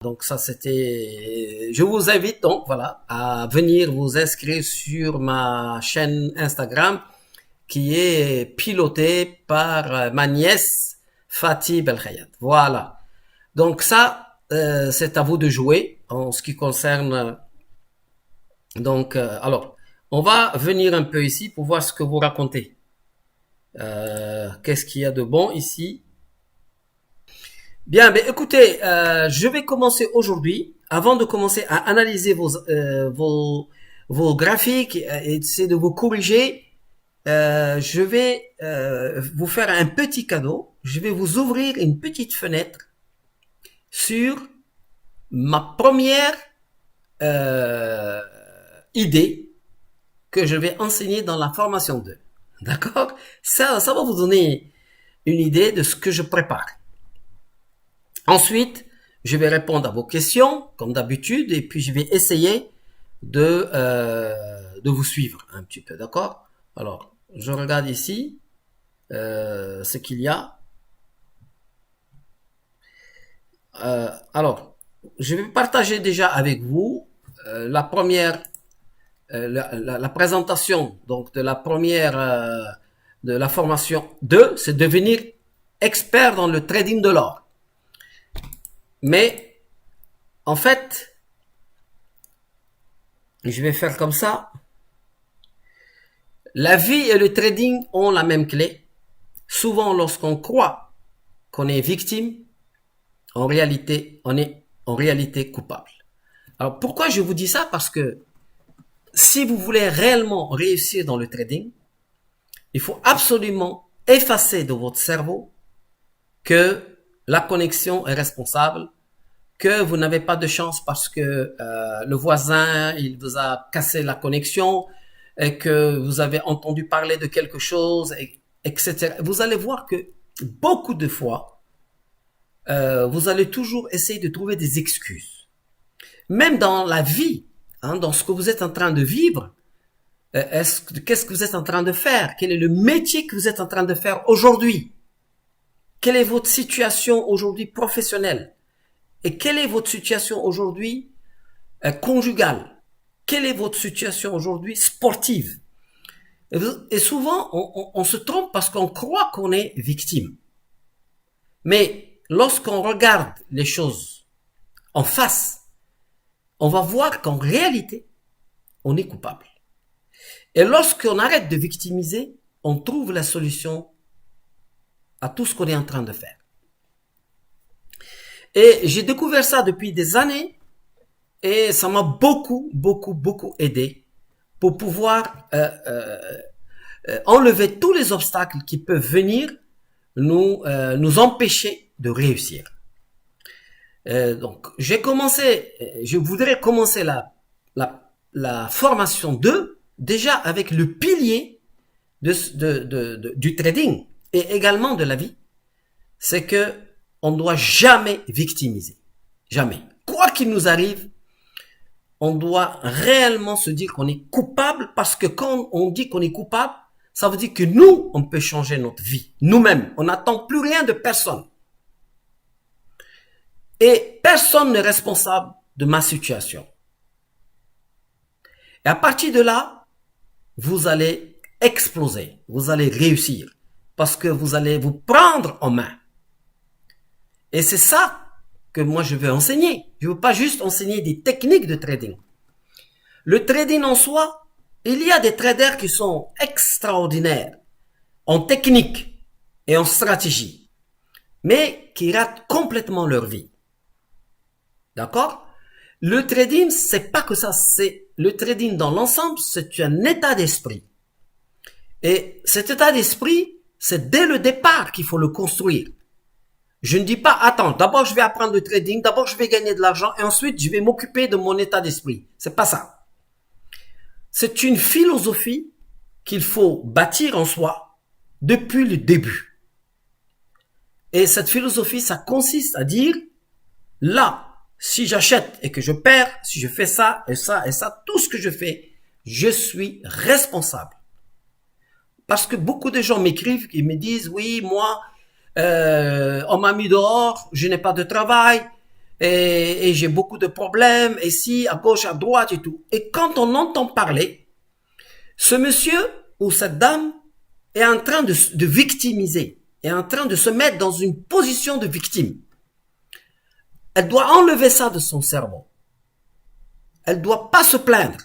Donc ça c'était, je vous invite donc voilà à venir vous inscrire sur ma chaîne Instagram qui est pilotée par ma nièce Fatih Belkhayat. Voilà. Donc ça c'est à vous de jouer en ce qui concerne alors on va venir un peu ici pour voir ce que vous racontez. Qu'est-ce qu'il y a de bon ici? Bien, mais écoutez, je vais commencer aujourd'hui. Avant de commencer à analyser vos graphiques et essayer de vous corriger, je vais vous faire un petit cadeau. Je vais vous ouvrir une petite fenêtre sur ma première idée que je vais enseigner dans la formation 2. D'accord? Ça va vous donner une idée de ce que je prépare. Ensuite, je vais répondre à vos questions, comme d'habitude, et puis je vais essayer de vous suivre un petit peu, d'accord? Alors, je regarde ici ce qu'il y a. Alors, je vais partager déjà avec vous la première, la présentation donc de la première de la formation 2, c'est devenir expert dans le trading de l'or. Mais en fait, je vais faire comme ça. La vie et le trading ont la même clé. Souvent, lorsqu'on croit qu'on est victime, en réalité, on est en réalité coupable. Alors, pourquoi je vous dis ça? Parce que si vous voulez réellement réussir dans le trading, il faut absolument effacer de votre cerveau que la connexion est responsable, que vous n'avez pas de chance parce que le voisin, il vous a cassé la connexion, et que vous avez entendu parler de quelque chose, etc. Vous allez voir que beaucoup de fois, vous allez toujours essayer de trouver des excuses. Même dans la vie, dans ce que vous êtes en train de vivre, qu'est-ce que vous êtes en train de faire? Quel est le métier que vous êtes en train de faire aujourd'hui? Quelle est votre situation aujourd'hui professionnelle? Et quelle est votre situation aujourd'hui conjugale? Quelle est votre situation aujourd'hui sportive? Et souvent, on se trompe parce qu'on croit qu'on est victime. Mais lorsqu'on regarde les choses en face, on va voir qu'en réalité, on est coupable. Et lorsqu'on arrête de victimiser, on trouve la solution à tout ce qu'on est en train de faire. Et j'ai découvert ça depuis des années et ça m'a beaucoup aidé pour pouvoir enlever tous les obstacles qui peuvent venir nous empêcher de réussir. Donc, je voudrais commencer la formation 2 déjà avec le pilier du trading et également de la vie. C'est que on ne doit jamais victimiser. Jamais. Quoi qu'il nous arrive, on doit réellement se dire qu'on est coupable parce que quand on dit qu'on est coupable, ça veut dire que nous, on peut changer notre vie. Nous-mêmes, on n'attend plus rien de personne. Et personne n'est responsable de ma situation. Et à partir de là, vous allez exploser. Vous allez réussir. Parce que vous allez vous prendre en main. Et c'est ça que moi je veux enseigner. Je ne veux pas juste enseigner des techniques de trading. Le trading en soi, il y a des traders qui sont extraordinaires en technique et en stratégie, mais qui ratent complètement leur vie. D'accord? Le trading, c'est pas que ça, c'est le trading dans l'ensemble, c'est un état d'esprit. Et cet état d'esprit, c'est dès le départ qu'il faut le construire. Je ne dis pas, attends, d'abord je vais apprendre le trading, d'abord je vais gagner de l'argent et ensuite je vais m'occuper de mon état d'esprit. C'est pas ça. C'est une philosophie qu'il faut bâtir en soi depuis le début. Et cette philosophie, ça consiste à dire, là, si j'achète et que je perds, si je fais ça et ça et ça, tout ce que je fais, je suis responsable. Parce que beaucoup de gens m'écrivent et me disent, oui, moi, on m'a mis dehors, je n'ai pas de travail, et j'ai beaucoup de problèmes, ici, à gauche, à droite et tout. Et quand on entend parler, ce monsieur ou cette dame est en train de victimiser, est en train de se mettre dans une position de victime. Elle doit enlever ça de son cerveau. Elle ne doit pas se plaindre.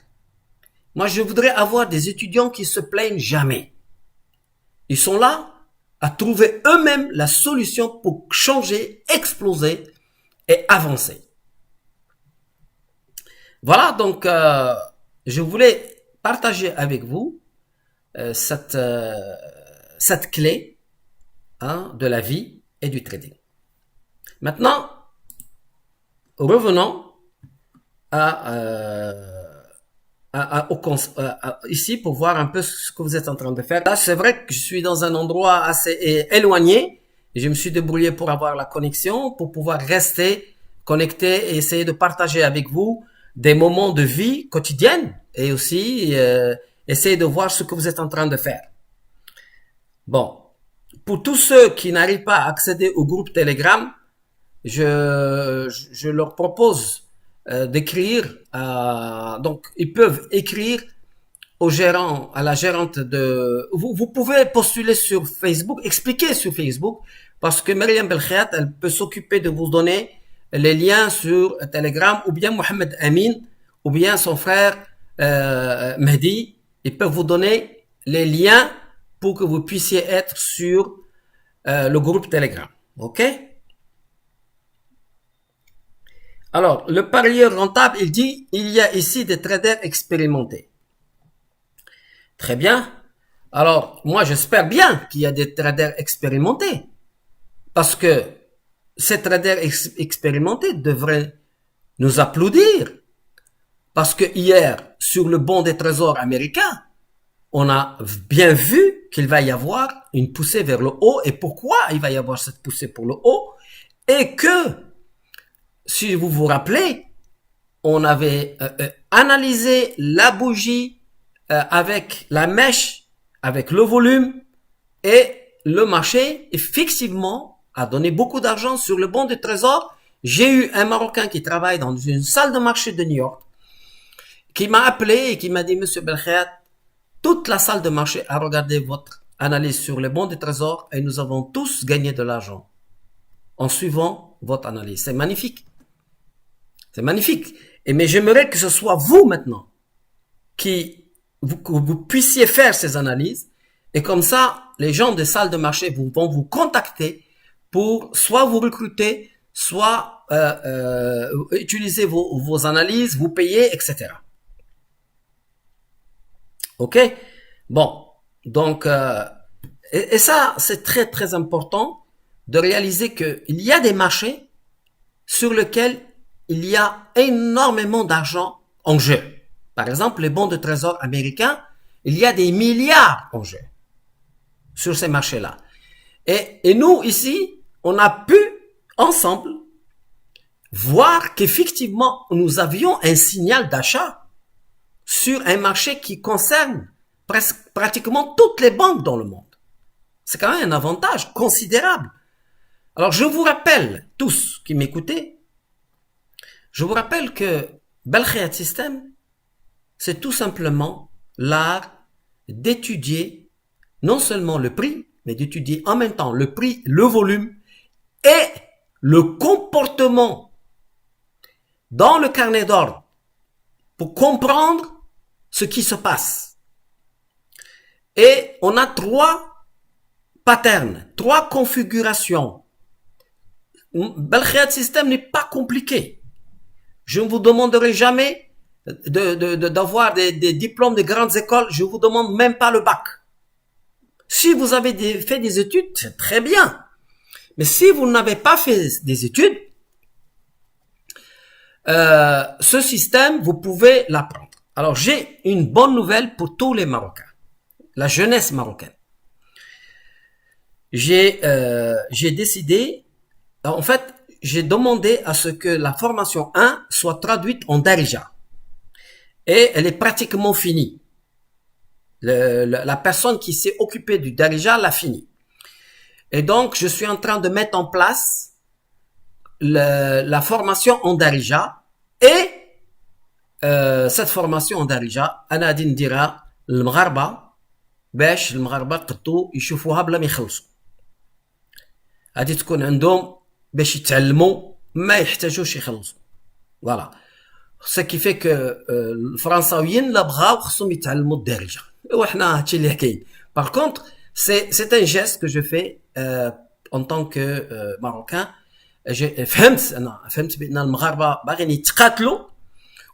Moi, je voudrais avoir des étudiants qui se plaignent jamais. Ils sont là à trouver eux-mêmes la solution pour changer, exploser et avancer. Voilà, donc je voulais partager avec vous cette clé de la vie et du trading. Maintenant, revenons ici pour voir un peu ce que vous êtes en train de faire. Là, c'est vrai que je suis dans un endroit assez éloigné. Je me suis débrouillé pour avoir la connexion, pour pouvoir rester connecté et essayer de partager avec vous des moments de vie quotidienne et aussi essayer de voir ce que vous êtes en train de faire. Bon, pour tous ceux qui n'arrivent pas à accéder au groupe Telegram, je leur propose d'écrire, donc ils peuvent écrire au gérant, à la gérante de... Vous pouvez postuler sur Facebook, expliquer sur Facebook, parce que Myriam Belkhiat, elle peut s'occuper de vous donner les liens sur Telegram, ou bien Mohamed Amin, ou bien son frère Mehdi, ils peuvent vous donner les liens pour que vous puissiez être sur le groupe Telegram. OK? Alors, le parieur rentable, il dit, il y a ici des traders expérimentés. Très bien. Alors, moi, j'espère bien qu'il y a des traders expérimentés. Parce que ces traders expérimentés devraient nous applaudir. Parce que hier, sur le bond des trésors américains, on a bien vu qu'il va y avoir une poussée vers le haut. Et pourquoi il va y avoir cette poussée pour le haut? Et que, si vous vous rappelez, on avait analysé la bougie avec la mèche, avec le volume, et le marché, effectivement, a donné beaucoup d'argent sur le bon de trésor. J'ai eu un Marocain qui travaille dans une salle de marché de New York, qui m'a appelé et qui m'a dit, Monsieur Belkhiat, toute la salle de marché a regardé votre analyse sur les bons de trésor et nous avons tous gagné de l'argent en suivant votre analyse. C'est magnifique. C'est magnifique. Mais j'aimerais que ce soit vous maintenant que vous puissiez faire ces analyses et comme ça, les gens des salles de marché vont vous contacter pour soit vous recruter, soit utiliser vos analyses, vous payer, etc. OK? Bon, donc, et ça, c'est très très important de réaliser qu'il y a des marchés sur lesquels il y a énormément d'argent en jeu. Par exemple, les bons de trésor américains, il y a des milliards en jeu sur ces marchés-là. Et nous, ici, on a pu, ensemble, voir qu'effectivement, nous avions un signal d'achat sur un marché qui concerne pratiquement toutes les banques dans le monde. C'est quand même un avantage considérable. Alors, je vous rappelle, tous qui m'écoutez, je vous rappelle que Belkhiat System, c'est tout simplement l'art d'étudier non seulement le prix, mais d'étudier en même temps le prix, le volume et le comportement dans le carnet d'ordre pour comprendre ce qui se passe. Et on a 3 patterns, 3 configurations. Belkhiat System n'est pas compliqué. Je ne vous demanderai jamais d'avoir des diplômes de grandes écoles. Je vous demande même pas le bac. Si vous avez fait des études, c'est très bien. Mais si vous n'avez pas fait des études, ce système, vous pouvez l'apprendre. Alors, j'ai une bonne nouvelle pour tous les Marocains. La jeunesse marocaine. J'ai décidé, en fait, j'ai demandé à ce que la formation 1 soit traduite en Darija. Et elle est pratiquement finie. La personne qui s'est occupée du Darija l'a fini. Et donc, je suis en train de mettre en place la formation en Darija et cette formation en Darija انا غادي نديرها للمغاربه باش المغاربه قدو يشوفوها بلا ما يخلصوا غادي تكون عندهم باش يتعلموا ما يحتاجوش يخلصوا فوالا ce qui fait que الفرنساويين لا بغاو خصهم يتعلموا الدارجه وحنا هادشي اللي كاين par contre c'est un geste que je fais en tant que marocain فهمت بان المغاربه باغيين يتقاتلوا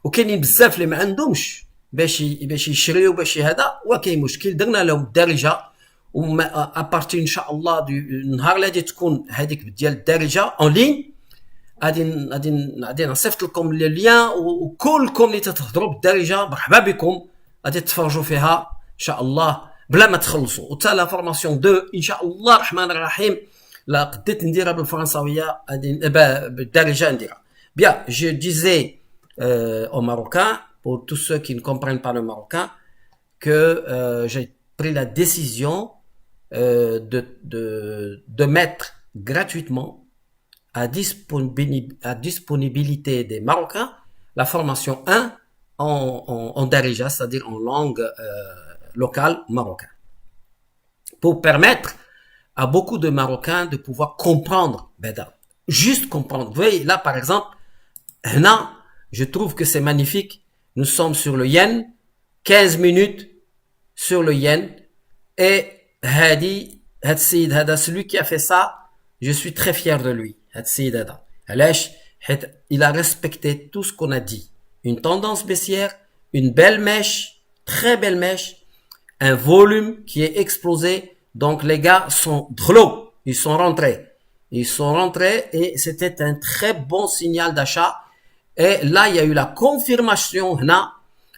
وكاينين بزاف اللي ما عندهمش باش يشريو باش هذا وكاين مشكل درنا لهم الدارجه وما ابارتي ان شاء الله النهار اللي غادي تكون هذيك ديال الدارجه اون لين غادي نصيفط لكم لي ليان وكلكم اللي تتهضروا بالدارجه مرحبا بكم غادي تفرجوا فيها ان شاء الله بلا ما تخلصوا وتا لا فورماسيون 2 ان شاء الله الرحمن الرحيم لا قديت نديرها بالفرنساويه غادي بالدارجه نديرها بيان جو ديزي au Marocain, pour tous ceux qui ne comprennent pas le marocain, que j'ai pris la décision de mettre gratuitement à disponibilité des Marocains la formation 1 en Darija, c'est-à-dire en langue locale marocaine, pour permettre à beaucoup de Marocains de pouvoir comprendre, juste comprendre. Vous voyez, là par exemple, je trouve que c'est magnifique. Nous sommes sur le yen, 15 minutes sur le yen. Et Hadi, Hadsid Hada, celui qui a fait ça, je suis très fier de lui. Hadsid Hada. Il a respecté tout ce qu'on a dit. Une tendance baissière, une belle mèche, très belle mèche, un volume qui est explosé. Donc les gars sont drôles. Ils sont rentrés. Ils sont rentrés et c'était un très bon signal d'achat. Et là, il y a eu la confirmation.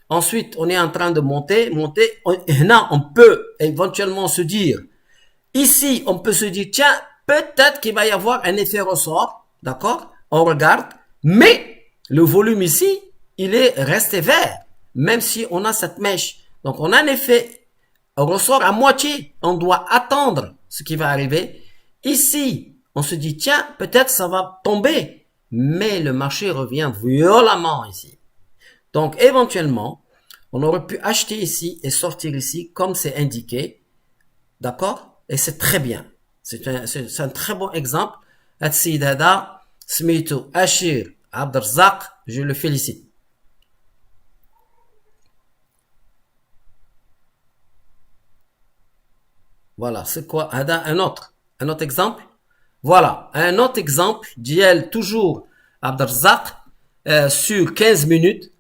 Ensuite, on est en train de monter. On peut éventuellement se dire, ici, on peut se dire, tiens, peut-être qu'il va y avoir un effet ressort. D'accord? On regarde. Mais le volume ici, il est resté vert. Même si on a cette mèche. Donc, on a un effet ressort à moitié. On doit attendre ce qui va arriver. Ici, on se dit, tiens, peut-être ça va tomber. Mais le marché revient violemment ici. Donc, éventuellement, on aurait pu acheter ici et sortir ici comme c'est indiqué. D'accord? Et c'est très bien. C'est un très bon exemple. Hatsid Hada, Smito Ashir Abderzak, je le félicite. Voilà, c'est quoi? Hada, un autre exemple. Voilà, un autre exemple, Diel toujours Abderzak, sur 15 minutes,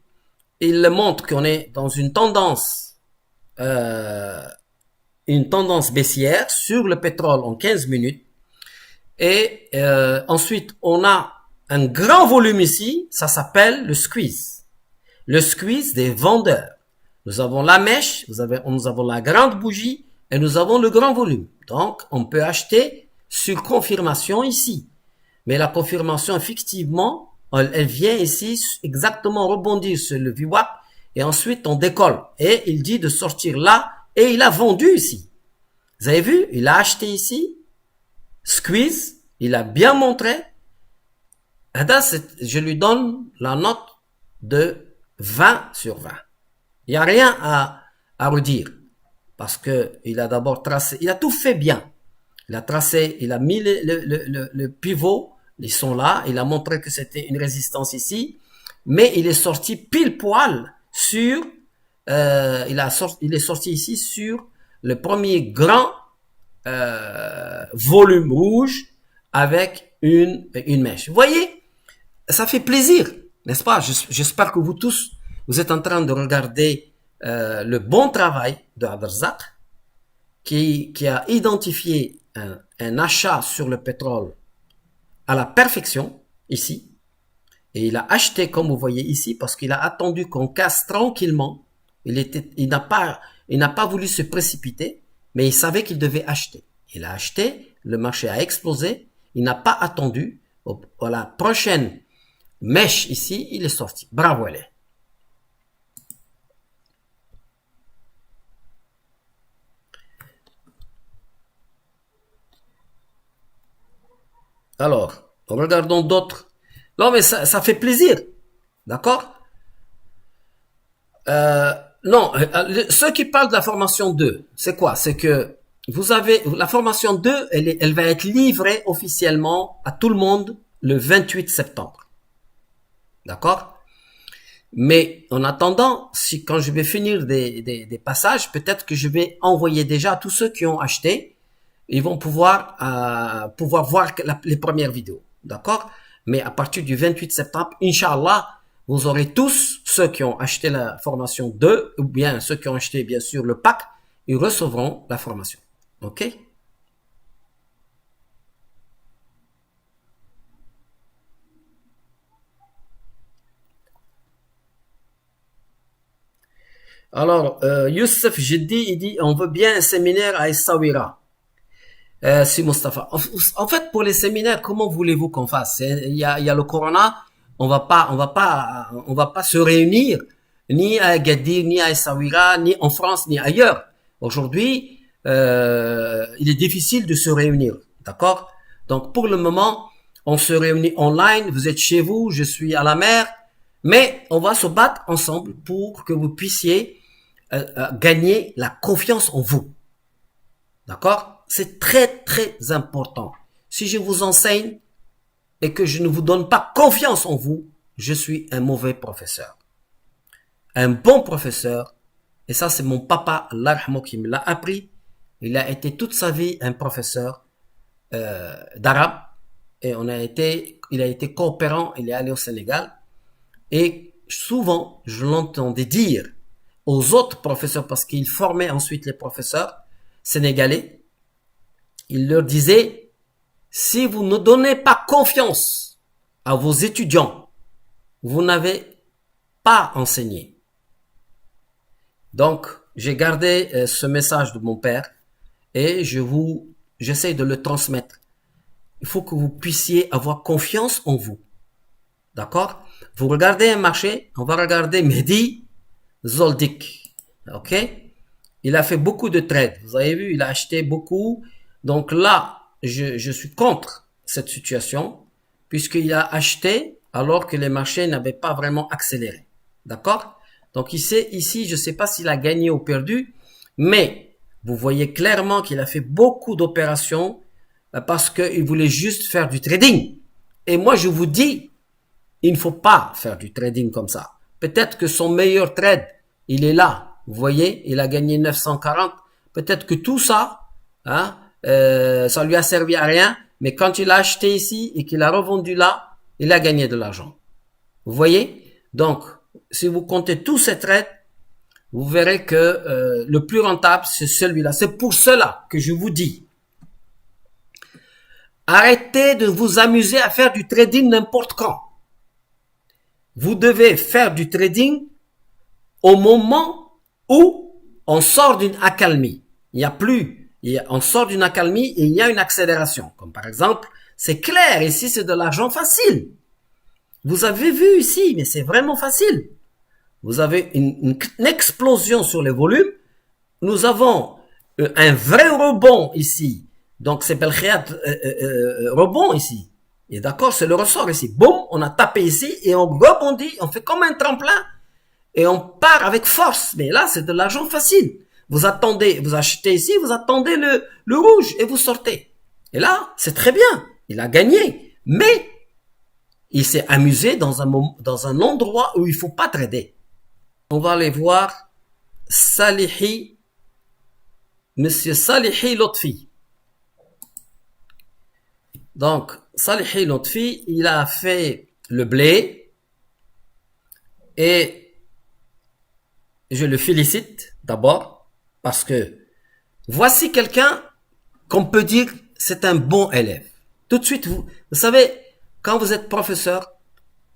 il montre qu'on est dans une tendance baissière sur le pétrole en 15 minutes. Et ensuite, on a un grand volume ici, ça s'appelle le squeeze. Le squeeze des vendeurs. Nous avons la mèche, nous avons la grande bougie et nous avons le grand volume. Donc, on peut acheter sur confirmation ici. Mais la confirmation, effectivement, elle vient ici exactement rebondir sur le VWAP et ensuite on décolle. Et il dit de sortir là et il a vendu ici. Vous avez vu? Il a acheté ici. Squeeze. Il a bien montré. Je lui donne la note de 20 sur 20. Il n'y a rien à redire. Parce que il a d'abord tracé, il a tout fait bien. Il a tracé, il a mis le pivot, ils sont là, il a montré que c'était une résistance ici, mais il est sorti pile poil sur, il est sorti ici sur le premier grand volume rouge avec une mèche. Vous voyez, ça fait plaisir, n'est-ce pas? J'espère que vous tous, vous êtes en train de regarder le bon travail de Abderzak qui a identifié un achat sur le pétrole à la perfection ici et il a acheté comme vous voyez ici parce qu'il a attendu qu'on casse tranquillement. Il n'a pas voulu se précipiter, mais il savait qu'il devait acheter. Il a acheté, le marché a explosé, il n'a pas attendu. À la prochaine mèche ici, il est sorti. Bravo, allez. Alors, Regardons d'autres. Non, mais ça fait plaisir. D'accord? Non, ceux qui parlent de la formation 2, c'est quoi? C'est que vous avez la formation 2, elle va être livrée officiellement à tout le monde le 28 septembre. D'accord? Mais en attendant, si quand je vais finir des passages, peut-être que je vais envoyer déjà à tous ceux qui ont acheté, ils vont pouvoir voir les premières vidéos. D'accord? Mais à partir du 28 septembre, Inch'Allah, vous aurez tous, ceux qui ont acheté la formation 2, ou bien ceux qui ont acheté bien sûr le pack, ils recevront la formation. Ok? Alors, Youssef Jiddi, il dit, on veut bien un séminaire à Essaouira. Si Mustafa. En fait, pour les séminaires, comment voulez-vous qu'on fasse? Il y a le corona, on va pas se réunir ni à Agadir, ni à Essaouira, ni en France, ni ailleurs. Aujourd'hui, il est difficile de se réunir, d'accord? Donc pour le moment, on se réunit online. Vous êtes chez vous, je suis à la mer, mais on va se battre ensemble pour que vous puissiez gagner la confiance en vous. D'accord? C'est très très important. Si je vous enseigne et que je ne vous donne pas confiance en vous, je suis un mauvais professeur. Un bon professeur, et ça c'est mon papa, Allah qui me l'a appris, il a été toute sa vie un professeur d'arabe, et il a été coopérant, il est allé au Sénégal, et souvent je l'entendais dire aux autres professeurs, parce qu'il formait ensuite les professeurs sénégalais, il leur disait, si vous ne donnez pas confiance à vos étudiants, vous n'avez pas enseigné. Donc, j'ai gardé ce message de mon père et j'essaie de le transmettre. Il faut que vous puissiez avoir confiance en vous. D'accord? Vous regardez un marché, on va regarder Mehdi Zoldik. Ok? Il a fait beaucoup de trades. Vous avez vu, il a acheté beaucoup. Donc là, je suis contre cette situation puisqu'il a acheté alors que les marchés n'avaient pas vraiment accéléré. D'accord? Donc ici, je ne sais pas s'il a gagné ou perdu, mais vous voyez clairement qu'il a fait beaucoup d'opérations parce qu'il voulait juste faire du trading. Et moi, je vous dis, il ne faut pas faire du trading comme ça. Peut-être que son meilleur trade, il est là. Vous voyez, il a gagné 940. Peut-être que tout ça, hein, ça lui a servi à rien. Mais quand il a acheté ici et qu'il a revendu là, il a gagné de l'argent. Vous voyez? Donc, si vous comptez tous ces trades, vous verrez que le plus rentable, c'est celui-là. C'est pour cela que je vous dis, arrêtez de vous amuser à faire du trading n'importe quand. Vous devez faire du trading au moment où on sort d'une accalmie. Il n'y a plus, on sort d'une accalmie et il y a une accélération. Comme par exemple, c'est clair, ici c'est de l'argent facile. Vous avez vu ici, mais c'est vraiment facile. Vous avez une explosion sur les volumes. Nous avons un vrai rebond ici. Donc c'est Belkhiat rebond ici. Et d'accord, c'est le ressort ici. Boum, on a tapé ici et on rebondit, on fait comme un tremplin et on part avec force. Mais là, c'est de l'argent facile. Vous attendez, vous achetez ici, vous attendez le rouge et vous sortez. Et là, c'est très bien. Il a gagné. Mais il s'est amusé dans un endroit où il faut pas trader. On va aller voir Salihi, Monsieur Salihi Lotfi. Donc, Salihi Lotfi, il a fait le blé et je le félicite d'abord parce que voici quelqu'un qu'on peut dire c'est un bon élève. Tout de suite, vous savez, quand vous êtes professeur,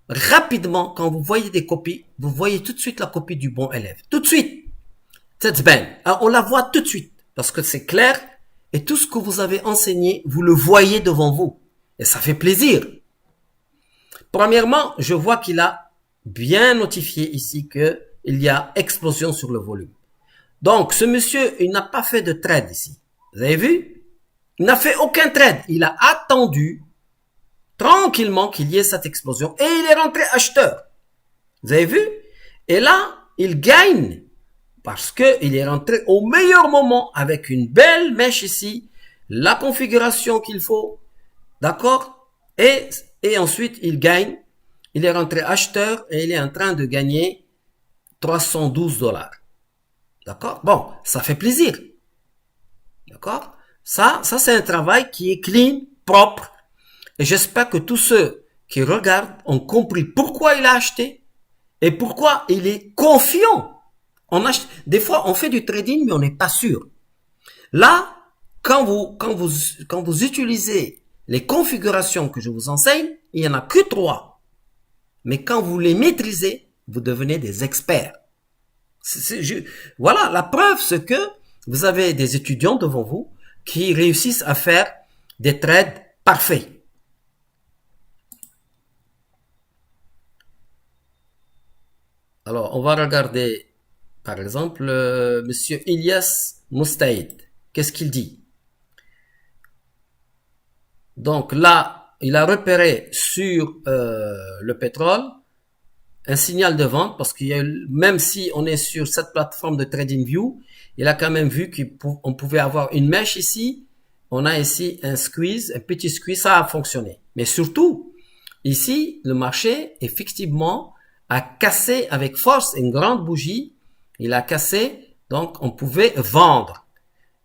rapidement, quand vous voyez des copies, vous voyez tout de suite la copie du bon élève. Tout de suite. C'est belle. Alors, on la voit tout de suite parce que c'est clair et tout ce que vous avez enseigné, vous le voyez devant vous. Et ça fait plaisir. Premièrement, je vois qu'il a bien notifié ici qu'il y a explosion sur le volume. Donc, ce monsieur, il n'a pas fait de trade ici. Vous avez vu? Il n'a fait aucun trade. Il a attendu tranquillement qu'il y ait cette explosion. Et il est rentré acheteur. Vous avez vu? Et là, il gagne parce qu'il est rentré au meilleur moment avec une belle mèche ici, la configuration qu'il faut, d'accord? Et ensuite, il gagne. Il est rentré acheteur et il est en train de gagner 312 $. D'accord? Bon, ça fait plaisir. D'accord? Ça c'est un travail qui est clean, propre. Et j'espère que tous ceux qui regardent ont compris pourquoi il a acheté et pourquoi il est confiant. Des fois, on fait du trading, mais on n'est pas sûr. Là, quand vous utilisez les configurations que je vous enseigne, il n'y en a que 3. Mais quand vous les maîtrisez, vous devenez des experts. Voilà, la preuve, c'est que vous avez des étudiants devant vous qui réussissent à faire des trades parfaits. Alors, on va regarder, par exemple, Monsieur Ilyas Moustaïd. Qu'est-ce qu'il dit? Donc là, il a repéré sur le pétrole un signal de vente parce qu'il y a, même si on est sur cette plateforme de TradingView, il a quand même vu qu'on pouvait avoir une mèche ici. On a ici un squeeze, un petit squeeze, ça a fonctionné. Mais surtout, ici, le marché, effectivement, a cassé avec force une grande bougie. Il a cassé, donc on pouvait vendre.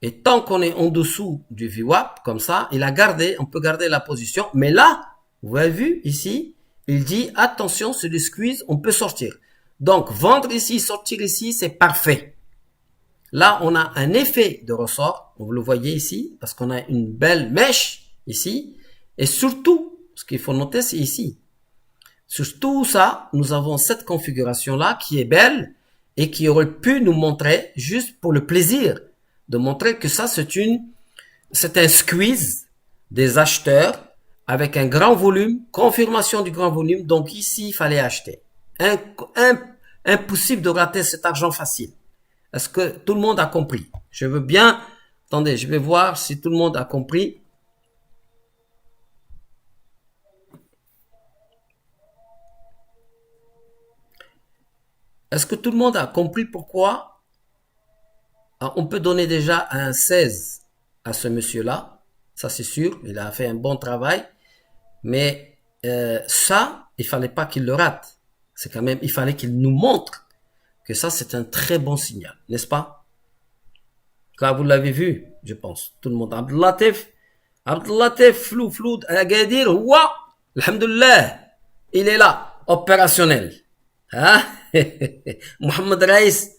Et tant qu'on est en dessous du VWAP, comme ça, il a gardé, on peut garder la position. Mais là, vous avez vu ici, il dit, attention, c'est du squeeze, on peut sortir. Donc, vendre ici, sortir ici, c'est parfait. Là, on a un effet de ressort, vous le voyez ici, parce qu'on a une belle mèche ici. Et surtout, ce qu'il faut noter, c'est ici. Sur tout ça, nous avons cette configuration-là qui est belle et qui aurait pu nous montrer, juste pour le plaisir, de montrer que ça, c'est un squeeze des acheteurs avec un grand volume, confirmation du grand volume. Donc ici, il fallait acheter. Impossible de rater cet argent facile. Est-ce que tout le monde a compris? Je veux bien, attendez, je vais voir si tout le monde a compris. Est-ce que tout le monde a compris pourquoi on peut donner déjà un 16 à ce monsieur-là? Ça, c'est sûr. Il a fait un bon travail. Mais ça, il fallait pas qu'il le rate. C'est quand même, il fallait qu'il nous montre que ça, c'est un très bon signal. N'est-ce pas? Quand vous l'avez vu, je pense. Tout le monde. Abdellatif, Flou, Agadir, ouah, alhamdoulilah, il est là, opérationnel. Hein? Mohamed Raïs,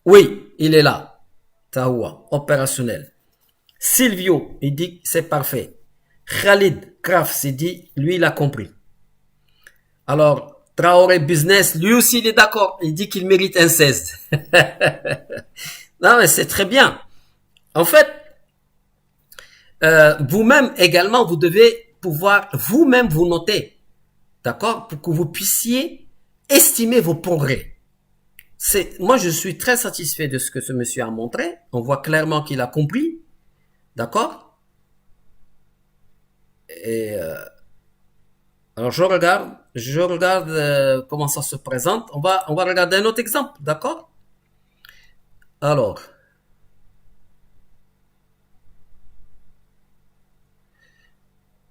oui, il est là. Tahoua, opérationnel. Silvio, il dit c'est parfait. Khalid Kraf s'est dit, lui, il a compris. Alors, Traoré Business, lui aussi, il est d'accord. Il dit qu'il mérite un 16. Non, mais c'est très bien. En fait, vous-même également, vous devez pouvoir vous-même vous noter. D'accord? Pour que vous puissiez estimer vos progrès. Moi, je suis très satisfait de ce que ce monsieur a montré. On voit clairement qu'il a compris. D'accord? Et alors je regarde comment ça se présente. On va regarder un autre exemple, d'accord? Alors,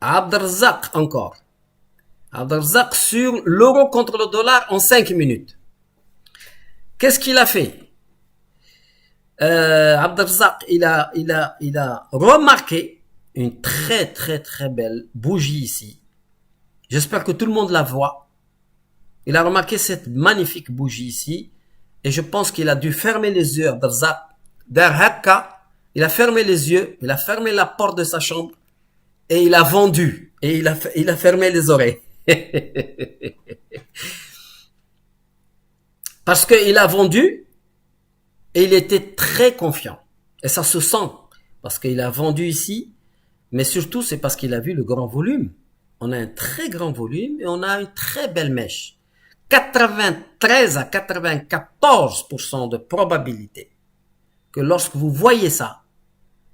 Abdelrazak encore. Abdelrazak sur l'euro contre le dollar en 5 minutes. Qu'est-ce qu'il a fait? Abdelrazak, il a remarqué une très belle bougie ici. J'espère que tout le monde la voit. Il a remarqué cette magnifique bougie ici. Et je pense qu'il a dû fermer les yeux, Abdelrazak. Il a fermé les yeux, il a fermé la porte de sa chambre. Et il a vendu. Et il a fermé les oreilles. Parce qu'il a vendu et il était très confiant. Et ça se sent. Parce qu'il a vendu ici. Mais surtout, c'est parce qu'il a vu le grand volume. On a un très grand volume et on a une très belle mèche. 93 à 94% de probabilité que lorsque vous voyez ça,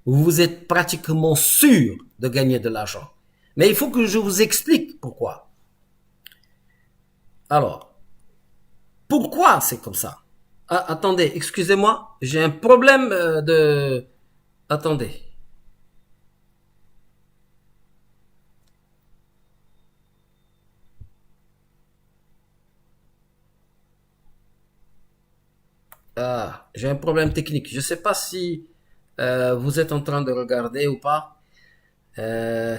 vous êtes pratiquement sûr de gagner de l'argent. Mais il faut que je vous explique pourquoi. Alors, pourquoi c'est comme ça? Ah, attendez, excusez-moi, j'ai un problème de... Attendez. Ah, j'ai un problème technique. Je ne sais pas si vous êtes en train de regarder ou pas. Euh,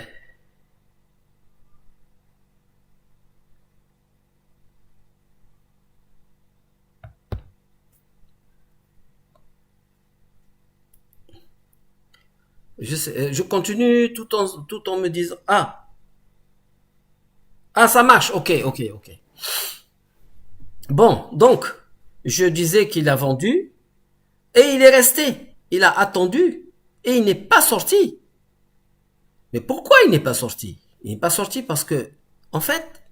je continue tout en me disant... Ah, ça marche. Ok, ok, ok. Bon, donc, je disais qu'il a vendu et il est resté. Il a attendu et il n'est pas sorti. Mais pourquoi il n'est pas sorti? Il n'est pas sorti parce que, en fait,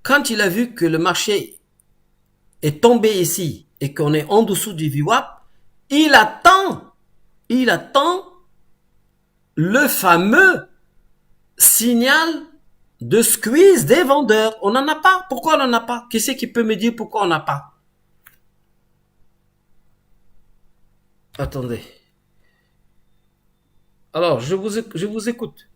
quand il a vu que le marché est tombé ici et qu'on est en dessous du VWAP, il attend le fameux signal de squeeze des vendeurs. On n'en a pas. Pourquoi on n'en a pas? Qui c'est qui peut me dire pourquoi on n'a pas? Attendez. Alors, je vous écoute.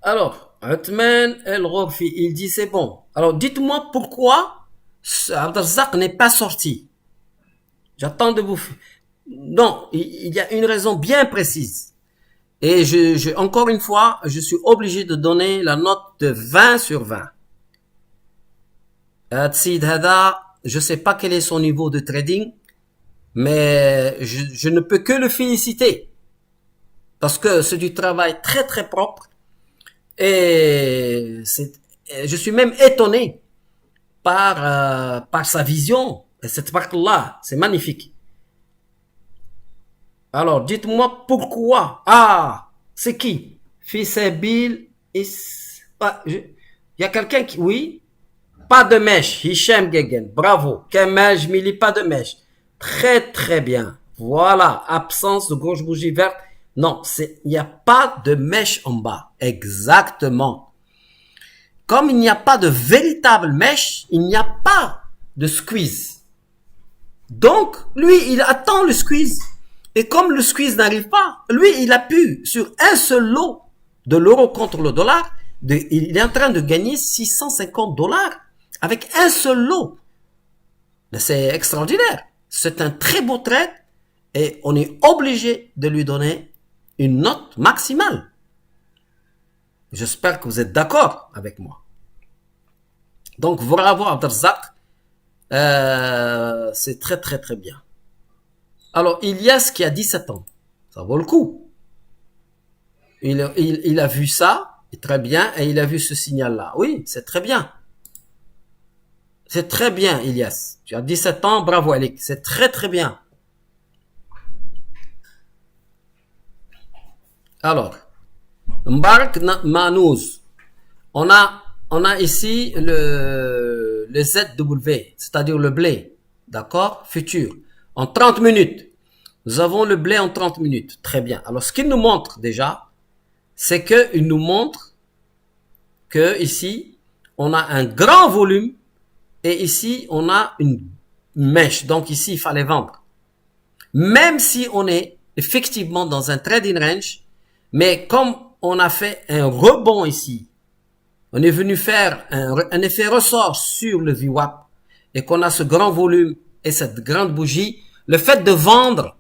Alors, Uthman El-Ghorfi, il dit c'est bon. Alors, dites-moi pourquoi Abdelzak n'est pas sorti. J'attends de vous. Non, il y a une raison bien précise. Et encore une fois, je suis obligé de donner la note de 20 sur 20. Tsid Hada, je ne sais pas quel est son niveau de trading, mais je ne peux que le féliciter. Parce que c'est du travail très très propre. Et je suis même étonné par sa vision. Et cette partie-là, c'est magnifique. Alors, dites-moi pourquoi. Ah, c'est qui? Fils Bill is... Il y a quelqu'un qui... Oui. Pas de mèche. Hicham Gegen. Bravo. Kemal Mili, pas de mèche. Très, très bien. Voilà. Absence de gauche bougie verte. Non, il n'y a pas de mèche en bas. Exactement. Comme il n'y a pas de véritable mèche, il n'y a pas de squeeze. Donc, lui, il attend le squeeze. Et comme le squeeze n'arrive pas, lui, il a pu, sur un seul lot de l'euro contre le dollar, il est en train de gagner 650 $ avec un seul lot. C'est extraordinaire. C'est un très beau trade et on est obligé de lui donner une note maximale. J'espère que vous êtes d'accord avec moi. Donc, bravo Abdelzak. C'est très très très bien. Alors, Ilyas qui a 17 ans, ça vaut le coup. Il a vu ça, très bien, et il a vu ce signal-là. Oui, c'est très bien. C'est très bien, Ilyas. Tu as 17 ans, bravo, Alik. C'est très très bien. Alors, Mbark Manouz. On a ici le ZW, c'est-à-dire le blé. D'accord? Futur. En 30 minutes. Nous avons le blé en 30 minutes. Très bien. Alors, ce qu'il nous montre déjà, c'est qu'il nous montre que ici, on a un grand volume et ici, on a une mèche. Donc ici, il fallait vendre. Même si on est effectivement dans un trading range, mais comme on a fait un rebond ici, on est venu faire un effet ressort sur le VWAP et qu'on a ce grand volume et cette grande bougie, le fait de vendre,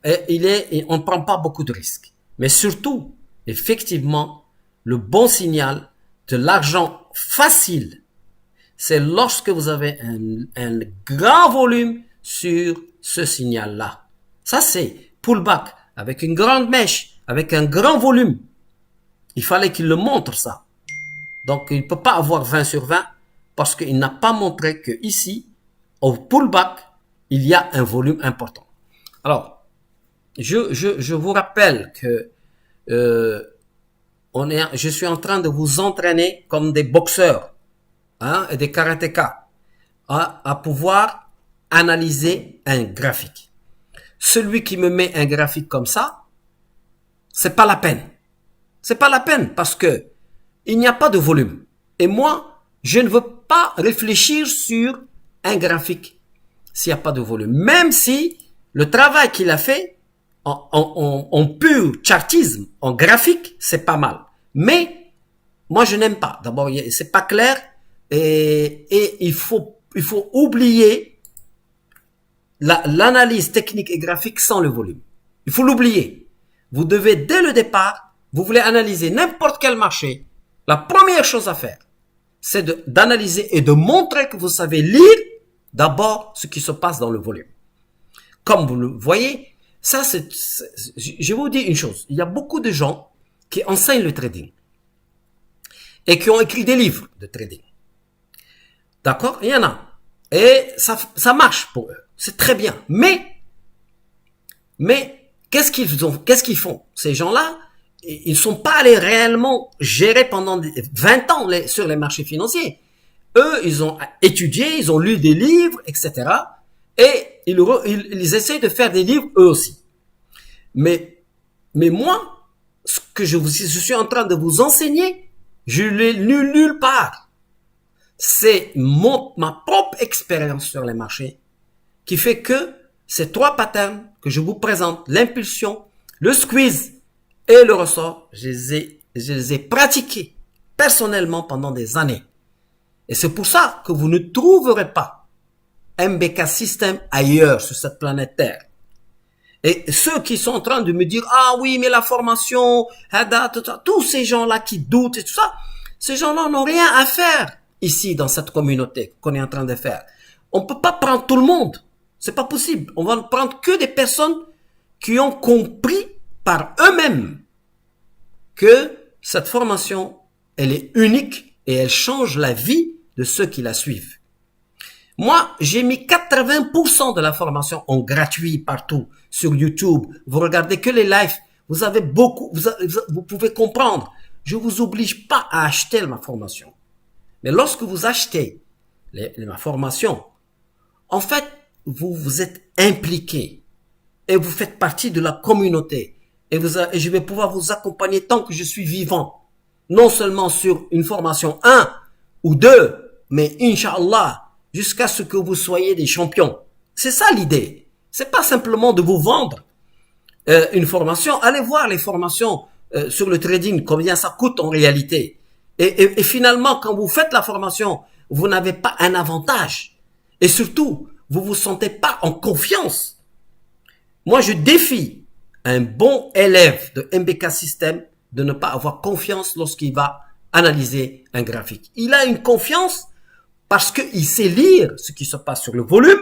on ne prend pas beaucoup de risques. Mais surtout, effectivement, le bon signal de l'argent facile, c'est lorsque vous avez un grand volume sur ce signal-là. Ça, c'est pullback avec une grande mèche, avec un grand volume. Il fallait qu'il le montre, ça. Donc, il ne peut pas avoir 20 sur 20 parce qu'il n'a pas montré que ici, au pullback, il y a un volume important. Alors, je vous rappelle que je suis en train de vous entraîner comme des boxeurs et des karatékas à pouvoir analyser un graphique. Celui qui me met un graphique comme ça, c'est pas la peine. C'est pas la peine parce que il n'y a pas de volume. Et moi, je ne veux pas réfléchir sur un graphique s'il n'y a pas de volume. Même si le travail qu'il a fait en pur chartisme, en graphique, c'est pas mal. Mais moi, je n'aime pas. D'abord, c'est pas clair et il faut oublier l'analyse technique et graphique sans le volume. Il faut l'oublier. Vous devez, dès le départ, vous voulez analyser n'importe quel marché, la première chose à faire, c'est d'analyser et de montrer que vous savez lire d'abord ce qui se passe dans le volume. Comme vous le voyez, ça je vous dis une chose, il y a beaucoup de gens qui enseignent le trading et qui ont écrit des livres de trading. D'accord? Il y en a. Et ça marche pour eux. C'est très bien. Mais qu'est-ce qu'ils font? Ces gens-là, ils sont pas allés réellement gérer pendant 20 ans sur les marchés financiers. Eux, ils ont étudié, ils ont lu des livres, etc. Et ils essayent de faire des livres eux aussi. Mais moi, ce que je suis en train de vous enseigner, je l'ai lu nulle part. C'est ma propre expérience sur les marchés qui fait que ces trois patterns que je vous présente, l'impulsion, le squeeze et le ressort, je les ai pratiqués personnellement pendant des années. Et c'est pour ça que vous ne trouverez pas MBK System ailleurs sur cette planète Terre. Et ceux qui sont en train de me dire, ah oui, mais la formation, tous ces gens-là qui doutent et tout ça, ces gens-là n'ont rien à faire ici dans cette communauté qu'on est en train de faire. On ne peut pas prendre tout le monde. C'est pas possible. On va ne prendre que des personnes qui ont compris par eux-mêmes que cette formation, elle est unique et elle change la vie de ceux qui la suivent. Moi, j'ai mis 80% de la formation en gratuit partout sur YouTube. Vous regardez que les lives. Vous avez beaucoup, vous pouvez comprendre. Je vous oblige pas à acheter ma formation. Mais lorsque vous achetez ma formation, en fait, vous êtes impliqué et vous faites partie de la communauté et je vais pouvoir vous accompagner tant que je suis vivant. Non seulement sur une formation 1 ou 2, mais Inch'Allah, jusqu'à ce que vous soyez des champions. C'est ça l'idée. C'est pas simplement de vous vendre une formation. Allez voir les formations sur le trading, combien ça coûte en réalité. Et finalement, quand vous faites la formation, vous n'avez pas un avantage. Et surtout, vous vous sentez pas en confiance. Moi, je défie un bon élève de MBK System de ne pas avoir confiance lorsqu'il va analyser un graphique. Il a une confiance parce qu'il sait lire ce qui se passe sur le volume,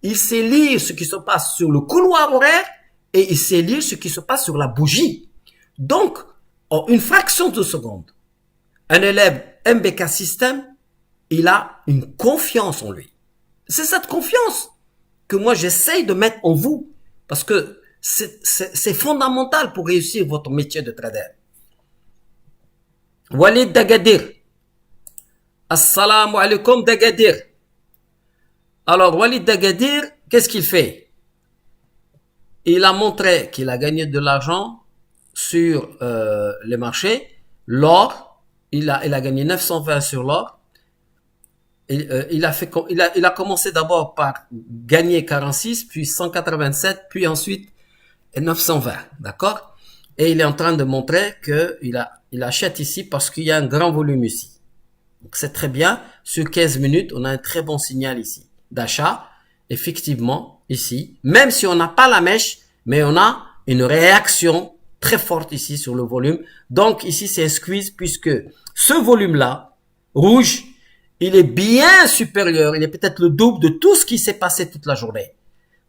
il sait lire ce qui se passe sur le couloir horaire et il sait lire ce qui se passe sur la bougie. Donc, en une fraction de seconde, un élève MBK System, il a une confiance en lui. C'est cette confiance que moi j'essaye de mettre en vous parce que c'est fondamental pour réussir votre métier de trader. Walid d'Agadir. Assalamu alaikum d'Agadir. Alors Walid d'Agadir, qu'est-ce qu'il fait? Il a montré qu'il a gagné de l'argent sur les marchés. L'or, il a gagné 920 sur l'or. Il a commencé d'abord par gagner 46, puis 187, puis ensuite 920, d'accord? Et il est en train de montrer que il achète ici parce qu'il y a un grand volume ici. Donc c'est très bien. Sur 15 minutes, on a un très bon signal ici d'achat. Effectivement, ici, même si on n'a pas la mèche, mais on a une réaction très forte ici sur le volume. Donc ici, c'est un squeeze puisque ce volume-là, rouge, il est bien supérieur, il est peut-être le double de tout ce qui s'est passé toute la journée.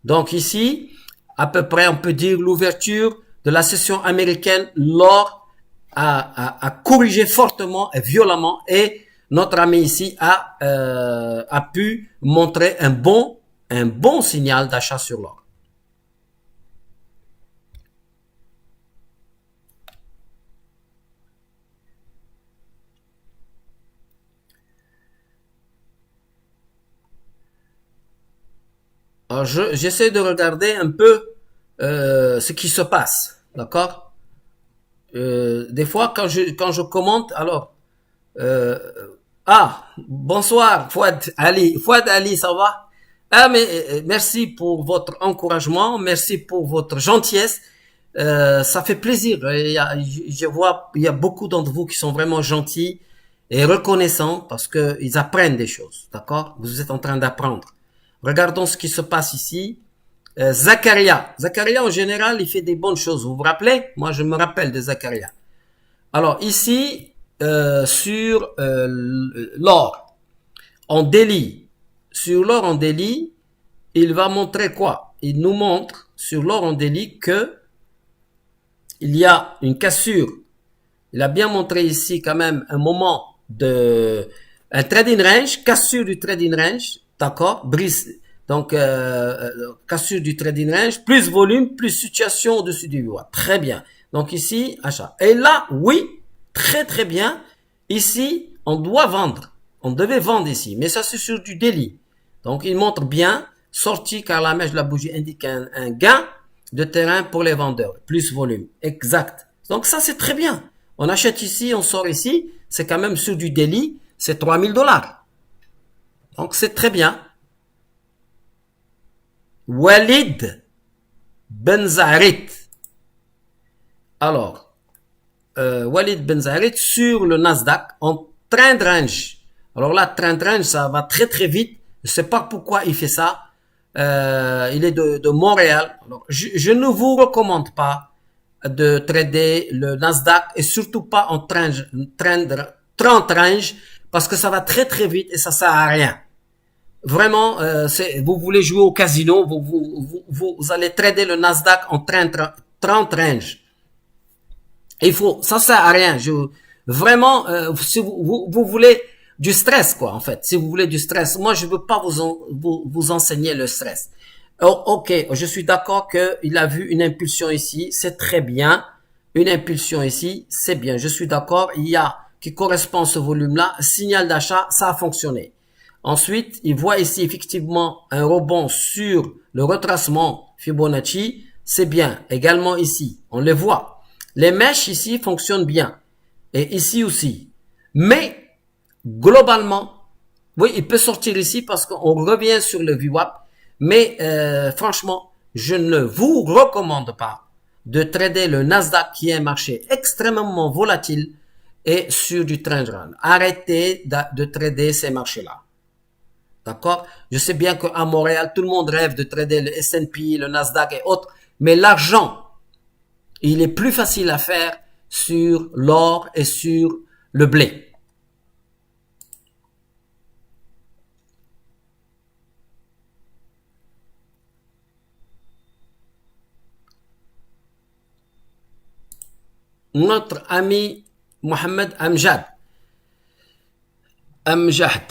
Donc ici, à peu près, on peut dire l'ouverture de la session américaine, l'or a corrigé fortement et violemment et notre ami ici a pu montrer un bon signal d'achat sur l'or. Alors j'essaie de regarder un peu ce qui se passe, d'accord? des fois, quand je commente, alors, euh, ah, bonsoir, Fouad Ali, ça va? Ah, mais merci pour votre encouragement, merci pour votre gentillesse. Ça fait plaisir. Je vois, il y a beaucoup d'entre vous qui sont vraiment gentils et reconnaissants parce que ils apprennent des choses. D'accord? Vous êtes en train d'apprendre. Regardons ce qui se passe ici. Zakaria. Zakaria, en général, il fait des bonnes choses. Vous vous rappelez? Moi, je me rappelle de Zakaria. Alors, ici, sur l'or en Delhi. Sur l'or en Delhi, il va montrer quoi? Il nous montre sur l'or en Delhi que il y a une cassure. Il a bien montré ici quand même un moment de un trading range, cassure du trading range, d'accord, brise. Donc cassure du trading range, plus volume, plus situation au-dessus du VWAP. Très bien. Donc ici achat. Et là, oui, très très bien. Ici, on doit vendre. On devait vendre ici, mais ça c'est sur du daily. Donc il montre bien sorti car la mèche de la bougie indique un gain de terrain pour les vendeurs, plus volume. Exact. Donc ça c'est très bien. On achète ici, on sort ici, c'est quand même sur du daily, c'est 3000 dollars. Donc c'est très bien. Walid Benzarit. Alors, Walid Benzarit sur le Nasdaq en trend range. Alors là, trend range, ça va très très vite. Je sais pas pourquoi il fait ça. Il est de Montréal. Alors, je ne vous recommande pas de trader le Nasdaq et surtout pas en trend range parce que ça va très très vite et ça sert à rien. Vraiment, vous voulez jouer au casino, vous allez trader le Nasdaq en 30 range. Il faut, ça sert à rien. Vraiment, si vous voulez du stress, quoi, en fait. Si vous voulez du stress, moi, je veux pas vous enseigner le stress. Oh, ok, je suis d'accord qu'il a vu une impulsion ici, c'est très bien. Une impulsion ici, c'est bien. Je suis d'accord. Il y a qui correspond à ce volume-là, signal d'achat, ça a fonctionné. Ensuite, il voit ici effectivement un rebond sur le retracement Fibonacci, c'est bien. Également ici, on le voit. Les mèches ici fonctionnent bien. Et ici aussi. Mais, globalement, oui, il peut sortir ici parce qu'on revient sur le VWAP. Mais franchement, je ne vous recommande pas de trader le Nasdaq qui est un marché extrêmement volatile et sur du trend run. Arrêtez de trader ces marchés-là. D'accord? Je sais bien qu'à Montréal, tout le monde rêve de trader le S&P, le Nasdaq et autres, mais l'argent, il est plus facile à faire sur l'or et sur le blé. Notre ami Mohamed Amjad. Amjad.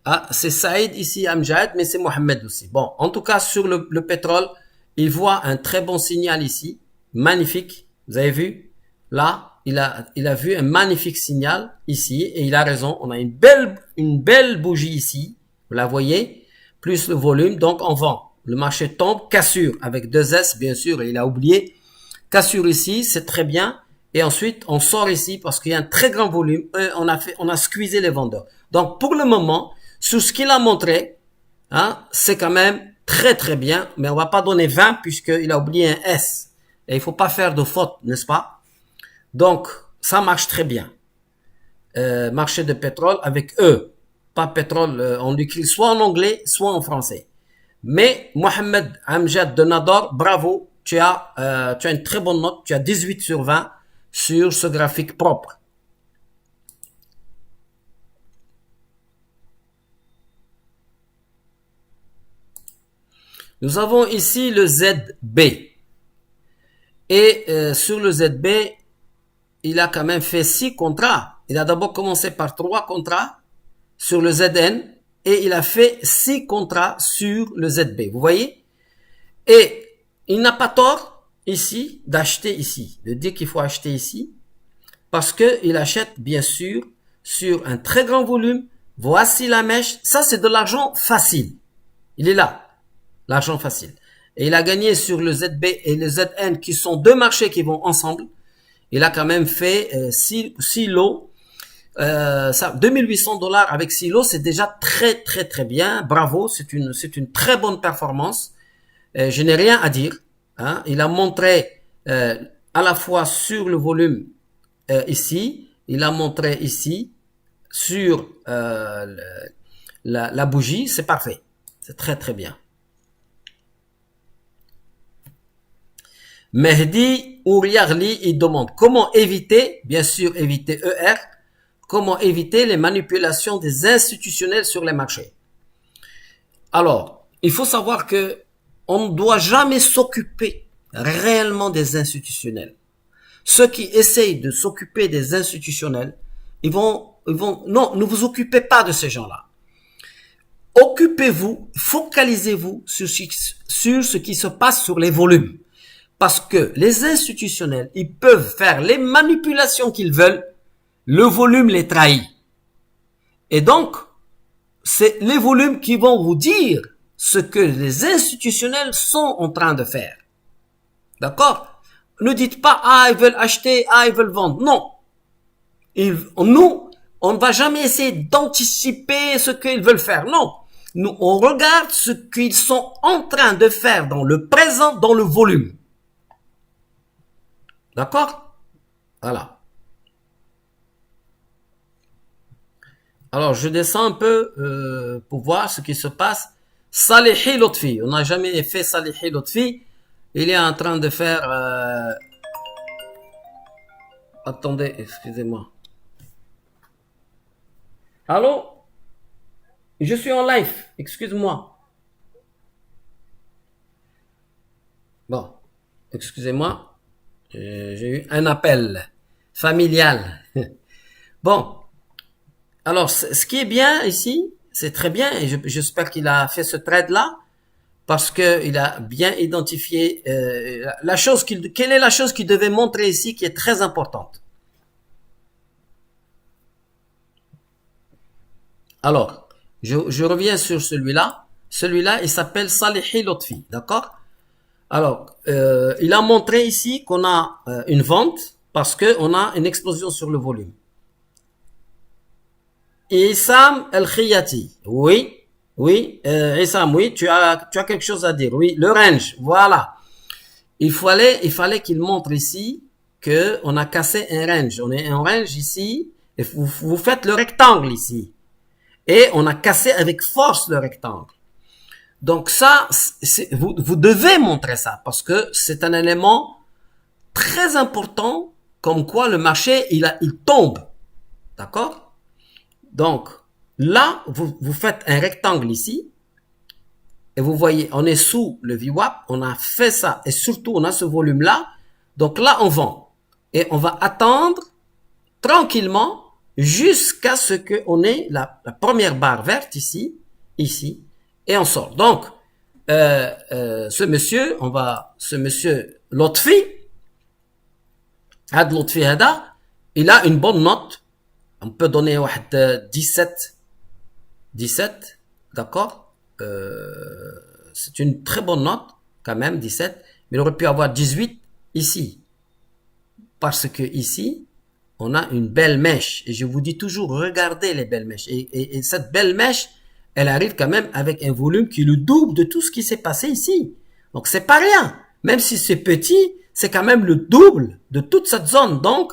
Ah, c'est Saïd ici, Amjad, mais c'est Mohamed aussi. Bon, en tout cas, sur le pétrole, il voit un très bon signal ici. Magnifique. Vous avez vu? Là, il a vu un magnifique signal ici et il a raison. On a une belle bougie ici. Vous la voyez? Plus le volume. Donc, on vend. Le marché tombe. Cassure avec 2 S, bien sûr. Il a oublié. Cassure ici. C'est très bien. Et ensuite, on sort ici parce qu'il y a un très grand volume. On a squeezé les vendeurs. Donc, pour le moment, sur ce qu'il a montré, hein, c'est quand même très très bien. Mais on va pas donner 20 puisqu'il a oublié un S. Et il faut pas faire de faute, n'est-ce pas? Donc, ça marche très bien. Marché de pétrole avec E. Pas pétrole, on l'écrit soit en anglais, soit en français. Mais Mohamed Amjad de Nador, bravo, tu as une très bonne note, tu as 18 sur 20 sur ce graphique propre. Nous avons ici le ZB. Et sur le ZB, il a quand même fait 6 contrats. Il a d'abord commencé par 3 contrats sur le ZN et il a fait 6 contrats sur le ZB. Vous voyez? Et il n'a pas tort ici d'acheter ici, de dire qu'il faut acheter ici parce que il achète bien sûr sur un très grand volume. Voici la mèche. Ça, c'est de l'argent facile. Il est là. L'argent facile. Et il a gagné sur le ZB et le ZN qui sont deux marchés qui vont ensemble. Il a quand même fait 6 lots. 2800 $ avec 6 lots, c'est déjà très très très bien. Bravo, c'est une très bonne performance. Je n'ai rien à dire. Hein. Il a montré à la fois sur le volume ici, il a montré ici sur la bougie, c'est parfait. C'est très très bien. Mehdi Ouriarli, il demande comment éviter, bien sûr éviter ER, comment éviter les manipulations des institutionnels sur les marchés. Alors, il faut savoir que on ne doit jamais s'occuper réellement des institutionnels. Ceux qui essayent de s'occuper des institutionnels, non, ne vous occupez pas de ces gens-là. Occupez-vous, focalisez-vous sur ce qui se passe sur les volumes. Parce que les institutionnels, ils peuvent faire les manipulations qu'ils veulent, le volume les trahit. Et donc, c'est les volumes qui vont vous dire ce que les institutionnels sont en train de faire. D'accord? Ne dites pas, ah, ils veulent acheter, ah, ils veulent vendre. Non. Nous, on ne va jamais essayer d'anticiper ce qu'ils veulent faire. Non. Nous, on regarde ce qu'ils sont en train de faire dans le présent, dans le volume. D'accord? Voilà. Alors, je descends un peu pour voir ce qui se passe. Salihi Lotfi. On n'a jamais fait Salihi Lotfi. Il est en train de faire... Attendez, excusez-moi. Allô? Je suis en live. Excuse-moi. Bon. Excusez-moi. J'ai eu un appel familial. Bon. Alors, ce qui est bien ici, c'est très bien, et j'espère qu'il a fait ce trade-là, parce que il a bien identifié la chose quelle est la chose qu'il devait montrer ici, qui est très importante. Alors, je reviens sur celui-là. Celui-là, il s'appelle Salihi Lotfi, d'accord? Alors, il a montré ici qu'on a une vente, parce qu'on a une explosion sur le volume. Issam El-Khiyati. Oui, oui, Issam, oui, tu as quelque chose à dire. Oui, le range, voilà. Il fallait qu'il montre ici que on a cassé un range. On est un range ici, et vous faites le rectangle ici. Et on a cassé avec force le rectangle. Donc ça, vous devez montrer ça, parce que c'est un élément très important, comme quoi le marché, il tombe. D'accord? Donc, là, vous faites un rectangle ici, et vous voyez, on est sous le VWAP, on a fait ça, et surtout, on a ce volume-là. Donc là, on vend. Et on va attendre tranquillement jusqu'à ce qu'on ait la première barre verte ici, et on sort. Donc, ce monsieur Lotfi, Had Lotfi Hada, il a une bonne note. On peut donner 17, d'accord? C'est une très bonne note, quand même, 17, mais il aurait pu avoir 18 ici. Parce que ici, on a une belle mèche. Et je vous dis toujours, regardez les belles mèches. Et cette belle mèche, elle arrive quand même avec un volume qui est le double de tout ce qui s'est passé ici. Donc, c'est pas rien. Même si c'est petit, c'est quand même le double de toute cette zone. Donc,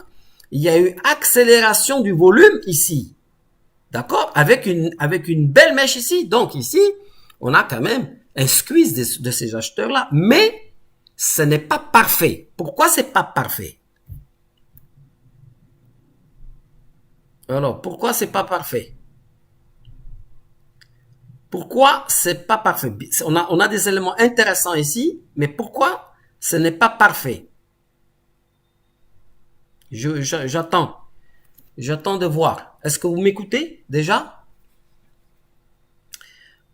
il y a eu accélération du volume ici. D'accord? Avec une belle mèche ici. Donc ici, on a quand même un squeeze de ces acheteurs-là. Mais ce n'est pas parfait. Pourquoi c'est pas parfait? Alors, pourquoi c'est pas parfait? Pourquoi c'est pas parfait? On a des éléments intéressants ici, mais pourquoi ce n'est pas parfait? J'attends. J'attends de voir. Est-ce que vous m'écoutez déjà?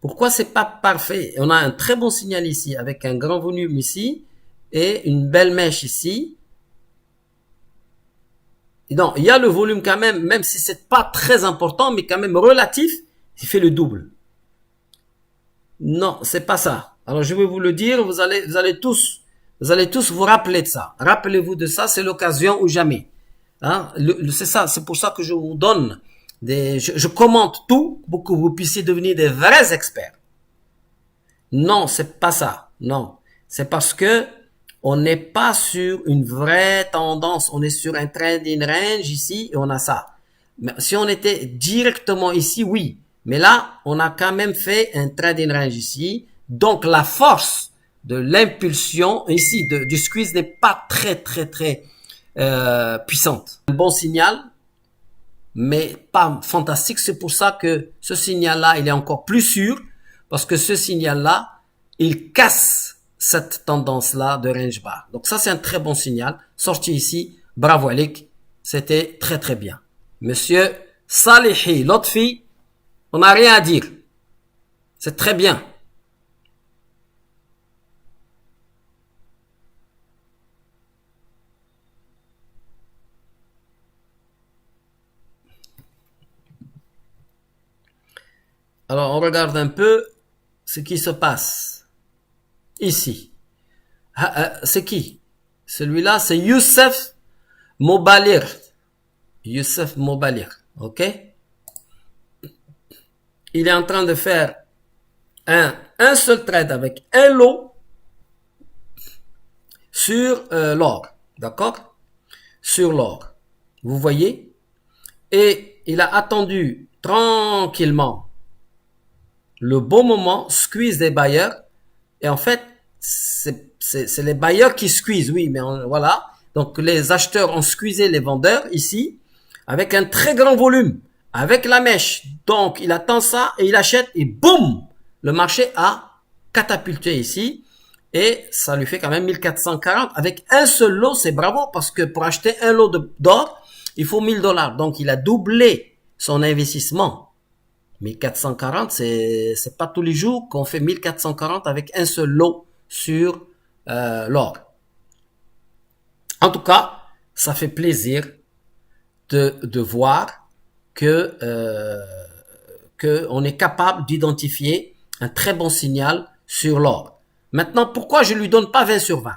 Pourquoi c'est pas parfait? On a un très bon signal ici, avec un grand volume ici, et une belle mèche ici. Et donc, il y a le volume quand même si c'est pas très important, mais quand même relatif, il fait le double. Non, c'est pas ça. Alors, je vais vous le dire, vous allez tous Vous allez tous vous rappeler de ça. Rappelez-vous de ça, c'est l'occasion ou jamais. Hein? C'est ça, c'est pour ça que je vous donne je commente tout pour que vous puissiez devenir des vrais experts. Non, c'est pas ça. Non. C'est parce que on n'est pas sur une vraie tendance. On est sur un trading range ici et on a ça. Mais si on était directement ici, oui. Mais là, on a quand même fait un trading range ici. Donc, la force de l'impulsion ici, du squeeze n'est pas très puissante. Un bon signal, mais pas fantastique. C'est pour ça que ce signal-là, il est encore plus sûr. Parce que ce signal-là, il casse cette tendance-là de range bar. Donc ça, c'est un très bon signal. Sorti ici, bravo Alik, c'était très bien. Monsieur Salihi, Lotfi, on n'a rien à dire. C'est très bien. Alors, on regarde un peu ce qui se passe ici. C'est qui? Celui-là, c'est Youssef Mobalir. Youssef Mobalir, ok? Il est en train de faire un seul trade avec un lot sur l'or, d'accord? Sur l'or, vous voyez? Et il a attendu tranquillement le bon moment, squeeze des bailleurs, et en fait, c'est les bailleurs qui squeeze, oui, mais voilà. Donc, les acheteurs ont squeezé les vendeurs ici, avec un très grand volume, avec la mèche. Donc, il attend ça, et il achète, et boum! Le marché a catapulté ici, et ça lui fait quand même 1440. Avec un seul lot, c'est bravo, parce que pour acheter un lot d'or, il faut $1000. Donc, il a doublé son investissement. 1440, c'est pas tous les jours qu'on fait 1440 avec un seul lot sur l'or. En tout cas, ça fait plaisir de voir que on est capable d'identifier un très bon signal sur l'or. Maintenant, pourquoi je lui donne pas 20 sur 20?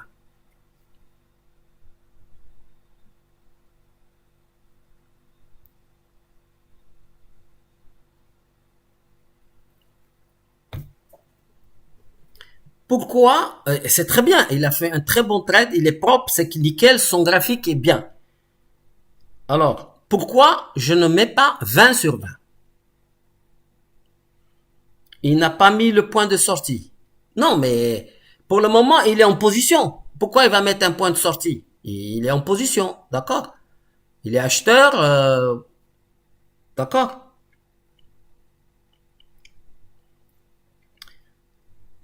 Pourquoi? C'est très bien. Il a fait un très bon trade. Il est propre, c'est nickel. Son graphique est bien. Alors, pourquoi je ne mets pas 20 sur 20? Il n'a pas mis le point de sortie. Non, mais pour le moment, il est en position. Pourquoi il va mettre un point de sortie? Il est en position, d'accord? Il est acheteur, d'accord?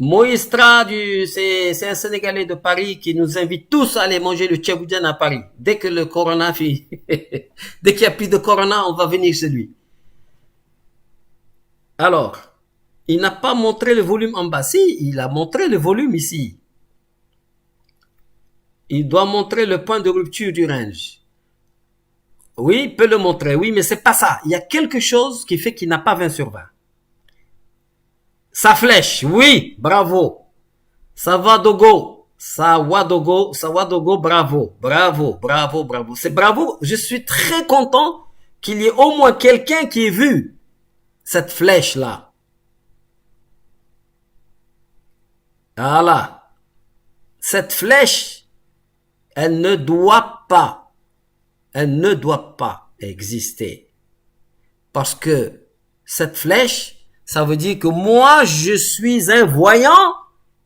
Moïstra, c'est un Sénégalais de Paris qui nous invite tous à aller manger le tchéboudjan à Paris. Dès que le corona dès qu'il n'y a plus de corona, on va venir chez lui. Alors, il n'a pas montré le volume en bas. Si, il a montré le volume ici. Il doit montrer le point de rupture du range. Oui, il peut le montrer. Oui, mais c'est pas ça. Il y a quelque chose qui fait qu'il n'a pas 20 sur 20. Sa flèche, oui, bravo. Sawadogo, bravo, bravo. C'est bravo. Je suis très content qu'il y ait au moins quelqu'un qui ait vu cette flèche-là. Voilà. Cette flèche, elle ne doit pas exister. Parce que cette flèche, ça veut dire que moi, je suis un voyant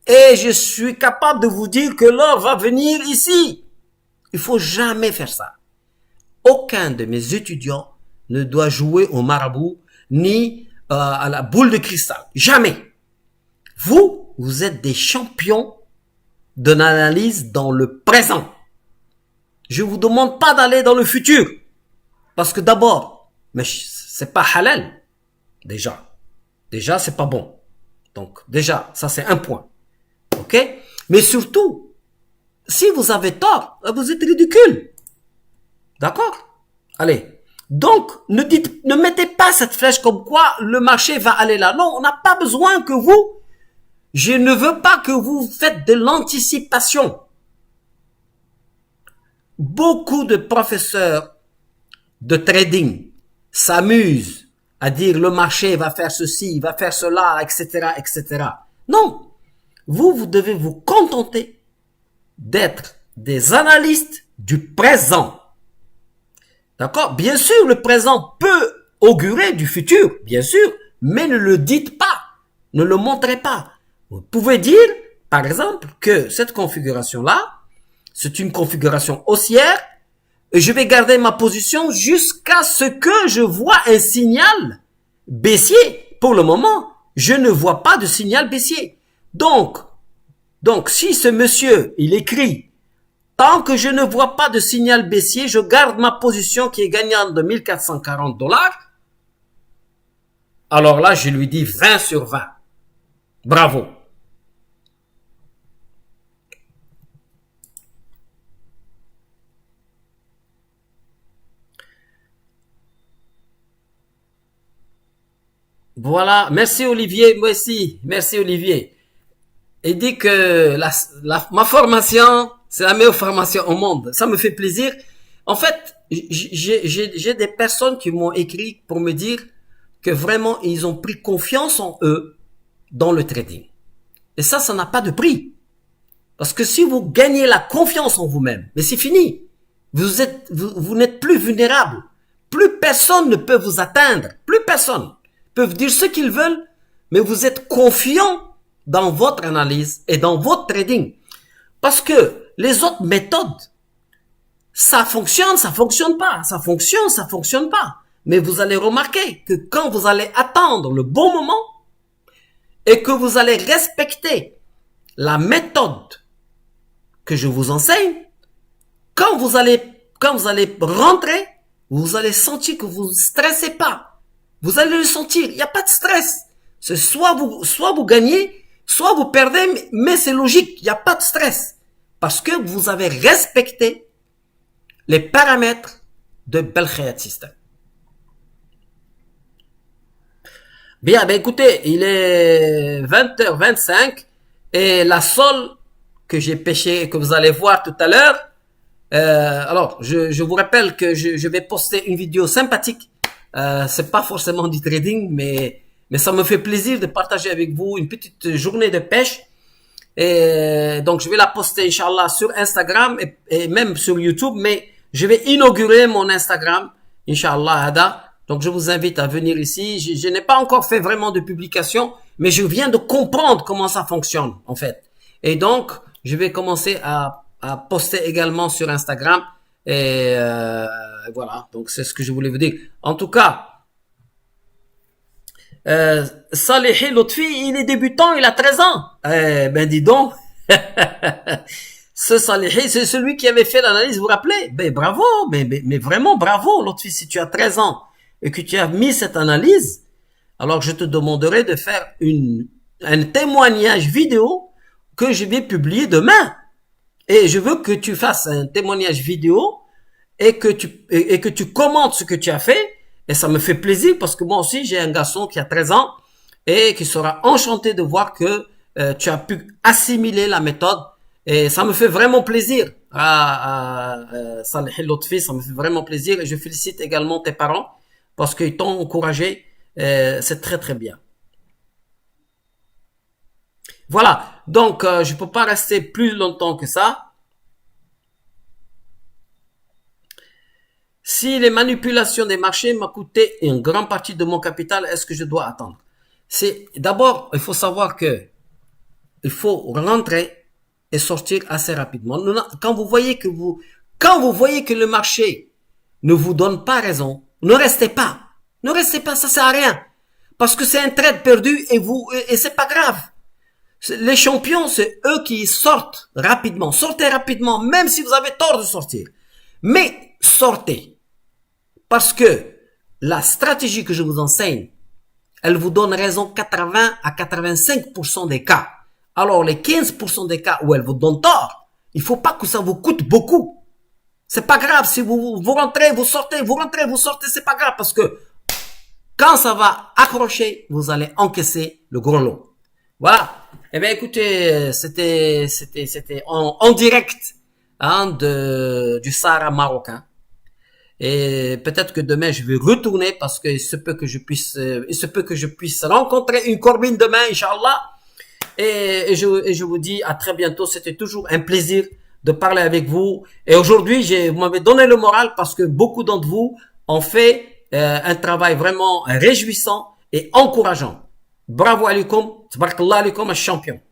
et je suis capable de vous dire que l'or va venir ici. Il faut jamais faire ça. Aucun de mes étudiants ne doit jouer au marabout ni à la boule de cristal. Jamais. Vous êtes des champions de l'analyse dans le présent. Je vous demande pas d'aller dans le futur. Parce que d'abord, mais c'est pas halal. Déjà, c'est pas bon. Donc, déjà, ça c'est un point. Ok? Mais surtout, si vous avez tort, vous êtes ridicule. D'accord? Allez. Donc, ne mettez pas cette flèche comme quoi le marché va aller là. Non, on n'a pas besoin que je ne veux pas que vous faites de l'anticipation. beaucoup de professeurs de trading s'amusent à dire le marché va faire ceci, va faire cela, etc., etc. Non. Vous devez vous contenter d'être des analystes du présent. D'accord? Bien sûr, le présent peut augurer du futur, bien sûr, mais ne le dites pas, ne le montrez pas. Vous pouvez dire, par exemple, que cette configuration-là, c'est une configuration haussière, et je vais garder ma position jusqu'à ce que je vois un signal baissier. Pour le moment, je ne vois pas de signal baissier. Donc, si ce monsieur, il écrit, tant que je ne vois pas de signal baissier, je garde ma position qui est gagnante de 1440 $. Alors là, je lui dis 20 sur 20. Bravo. Voilà. Merci Olivier. Merci. Merci Olivier. Il dit que ma formation, c'est la meilleure formation au monde. Ça me fait plaisir. En fait, j'ai des personnes qui m'ont écrit pour me dire que vraiment, ils ont pris confiance en eux dans le trading. Et ça n'a pas de prix. Parce que si vous gagnez la confiance en vous-même, mais c'est fini. Vous n'êtes plus vulnérable. Plus personne ne peut vous atteindre. Plus personne. Ils peuvent dire ce qu'ils veulent, mais vous êtes confiant dans votre analyse et dans votre trading. Parce que les autres méthodes, ça fonctionne pas. Ça fonctionne pas. Mais vous allez remarquer que quand vous allez attendre le bon moment et que vous allez respecter la méthode que je vous enseigne, quand vous allez rentrer, vous allez sentir que vous ne stressez pas. Vous allez le sentir. Il n'y a pas de stress. C'est soit vous gagnez, soit vous perdez, mais c'est logique. Il n'y a pas de stress. Parce que vous avez respecté les paramètres de Belkhayat System. Bien, ben écoutez, il est 20h25 et la sole que j'ai pêchée, que vous allez voir tout à l'heure, alors je vous rappelle que je vais poster une vidéo sympathique. C'est pas forcément du trading, mais ça me fait plaisir de partager avec vous une petite journée de pêche. Et donc je vais la poster Inch'Allah sur Instagram et même sur YouTube, mais je vais inaugurer mon Instagram Inch'Allah Hada. Donc je vous invite à venir ici. Je n'ai pas encore fait vraiment de publication, mais je viens de comprendre comment ça fonctionne en fait. Et donc je vais commencer à poster également sur Instagram. Et voilà, donc c'est ce que je voulais vous dire. En tout cas, Salihi Lotfi, il est débutant, il a 13 ans. Ben dis donc, ce Salihi, c'est celui qui avait fait l'analyse, vous vous rappelez? Ben bravo, mais vraiment bravo Lotfi, si tu as 13 ans et que tu as mis cette analyse, alors je te demanderai de faire un témoignage vidéo que je vais publier demain. Et je veux que tu fasses un témoignage vidéo et que tu commentes ce que tu as fait. Et ça me fait plaisir parce que moi aussi, j'ai un garçon qui a 13 ans et qui sera enchanté de voir que tu as pu assimiler la méthode. Et ça me fait vraiment plaisir. Salih Lotfi, ça me fait vraiment plaisir. Et je félicite également tes parents parce qu'ils t'ont encouragé. C'est très très bien. Voilà, donc je peux pas rester plus longtemps que ça. Si les manipulations des marchés m'ont coûté une grande partie de mon capital, est-ce que je dois attendre? C'est d'abord, il faut savoir que il faut rentrer et sortir assez rapidement. Quand vous voyez que le marché ne vous donne pas raison, ne restez pas. Ne restez pas, ça sert à rien. Parce que c'est un trade perdu et c'est pas grave. Les champions, c'est eux qui sortent rapidement. Sortez rapidement, même si vous avez tort de sortir. Mais sortez. Parce que la stratégie que je vous enseigne, elle vous donne raison 80 à 85% des cas. Alors les 15% des cas où elle vous donne tort, il faut pas que ça vous coûte beaucoup. C'est pas grave si vous rentrez, vous sortez, c'est pas grave parce que quand ça va accrocher, vous allez encaisser le gros lot. Voilà. Eh bien, écoutez, c'était en direct hein, du Sahara marocain. Et peut-être que demain je vais retourner parce que il se peut que je puisse rencontrer une Corbine demain, Inch'Allah. Et je vous dis à très bientôt. C'était toujours un plaisir de parler avec vous. Et aujourd'hui, vous m'avez donné le moral parce que beaucoup d'entre vous ont fait un travail vraiment réjouissant et encourageant. Bravo alaikum, tabarakallah alaikum, champion.